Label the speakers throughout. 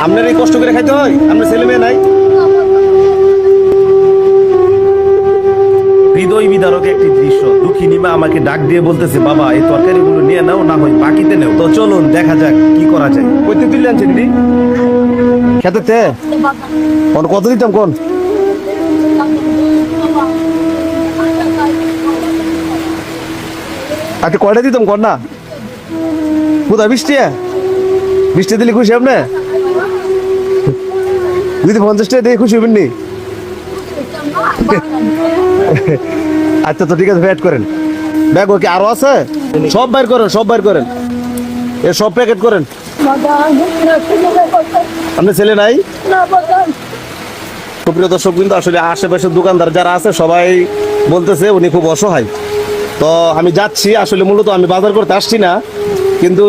Speaker 1: আপনার এই কষ্ট করে খাইতে হয়? আপনার ছেলে মেয়ে নাই? হৃদয় বিদারক একটি দৃশ্য। দুঃখিনী মা আমাকে ডাক দিয়ে বলতেছে, বাবা এই তরকারিগুলো নিয়ে নাও, না হয় বাকিতে নেও। তো চলুন দেখা যাক কি করা যায়। কইতে তুলে আনছেন দি খেতে কোন কত দিতাম কোন আচ্ছা কয়টা দিতাম কোন না কোথায় বৃষ্টি দিলে খুশি আপনি? যদি 50 টাকা দিয়ে খুশি হবেন নি? আচ্ছা তো ঠিক আছে, ওয়েট করেন। ব্যাগ ওকে আরো আছে, সব বাইর করেন এ সব প্যাকেট করেন। আপনার ছেলে নাই? সুপ্রিয় দর্শক বিন্দু, আসলে আশেপাশের দোকানদার যারা আছে সবাই বলতেছে উনি খুব অসহায়। তো আমি যাচ্ছি, আসলে মূলত আমি বাজার করতে আসছি না, কিন্তু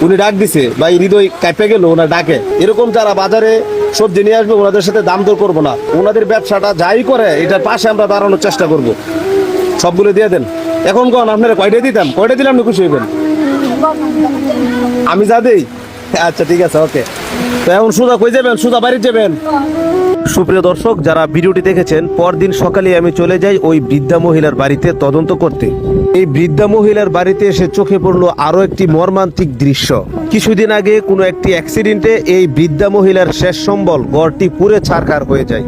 Speaker 1: উনি ডাক দিছে, ভাই হৃদয় কাঁপে গেল ওনার ডাকে। এরকম যারা বাজারে সবজি নিয়ে আসবে ওনাদের সাথে দাম দর করবো না, ওনাদের ব্যবসাটা যাই করে এটার পাশে আমরা দাঁড়ানোর চেষ্টা করব। সবগুলো দিয়ে দেন। এখন কোন আপনারা কয়টা দিতাম, কয়টা দিলে আপনি খুশি হইবেন? আমি যা দেই? আচ্ছা ঠিক আছে, ওকে। তো এখন সুদা কই যাবেন? সুদা বাড়ি যাবেন? সুপ্রিয় দর্শক, যারা ভিডিওটি দেখেছেন, পরদিন সকালে আমি চলে যাই ওই বৃদ্ধা মহিলার বাড়িতে তদন্ত করতে। এই বৃদ্ধা মহিলার বাড়িতে এসে চোখে পড়লো আরো একটি মর্মান্তিক দৃশ্য। কিছুদিন আগে কোনো একটি অ্যাক্সিডেন্টে এই বৃদ্ধা মহিলার শেষ সম্বল ঘরটি পুড়ে ছারখার হয়ে যায়।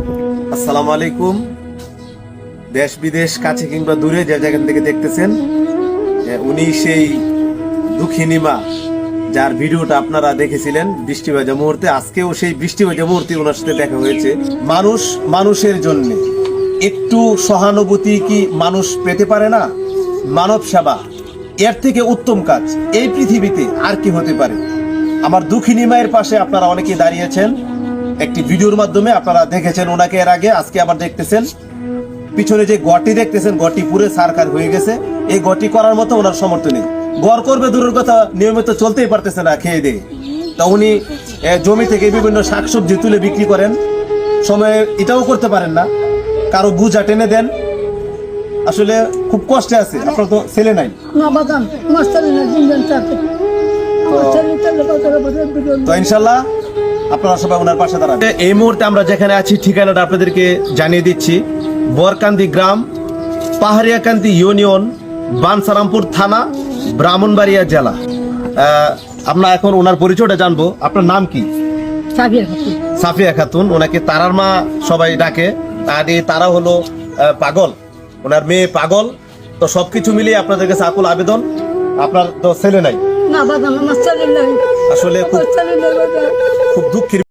Speaker 1: আসসালামু আলাইকুম। দেশ বিদেশ কাছে কিংবা দূরে যে জায়গা থেকে দেখতেছেন, উনি সেই দুঃখিনী মা যার ভিডিওটা আপনারা দেখেছিলেন বৃষ্টি ভেজা মুহূর্তে। আজকেও সেই বৃষ্টি ভেজা মুহূর্তে ওনার সাথে দেখা হয়েছে। মানুষ মানুষের জন্য একটু সহানুভূতি কি মানুষ পেতে পারে না? মানব সেবা এর থেকে উত্তম কাজ এই পৃথিবীতে আর কি হতে পারে? আমার দুঃখিনী মায়ের পাশে আপনারা অনেকে দাঁড়িয়েছেন, একটি ভিডিওর মাধ্যমে আপনারা দেখেছেন ওনাকে এর আগে, আজকে আবার দেখতেছেন। পিছনে যে গড়টি দেখতেছেন, গড়টি পুরো সারকার হয়ে গেছে। এই গড়টি করার মতো ওনার সামর্থ্য নেই। গড় করবে দূরের কথা, নিয়মিত চলতেই পারতেছে না খেয়ে দিয়ে। তা উনি জমি থেকে বিভিন্ন শাকসবজি তুলে বিক্রি করেন, সময়ে এটাও করতে পারেন না, কারো বুঝা টেনে দেন। আসলে খুব কষ্টে আছে। আপনার তো ছেলে নাই? তো ইনশাল্লাহ আপনারা সবাই ওনার পাশে দাঁড়ান। এই মুহূর্তে আমরা যেখানে আছি ঠিকানাটা আপনাদেরকে জানিয়ে দিচ্ছি। বরকান্দি গ্রাম, পাহাড়িয়াকান্দি ইউনিয়ন, বানসারামপুর থানা, ব্রাহ্মণবাড়িয়া জেলা। আমরা এখন ওনার পরিচয়টা জানবো। আপনার নাম কি? সাফিয়া খাতুন। ওনাকে তারার মা সবাই ডাকে, আর এই তারা হলো পাগল, ওনার মেয়ে পাগল। তো সবকিছু মিলিয়ে আপনাদের কাছে আকুল আবেদন, আপনার তো ছেলে নাই। আসলে খুব দুঃখের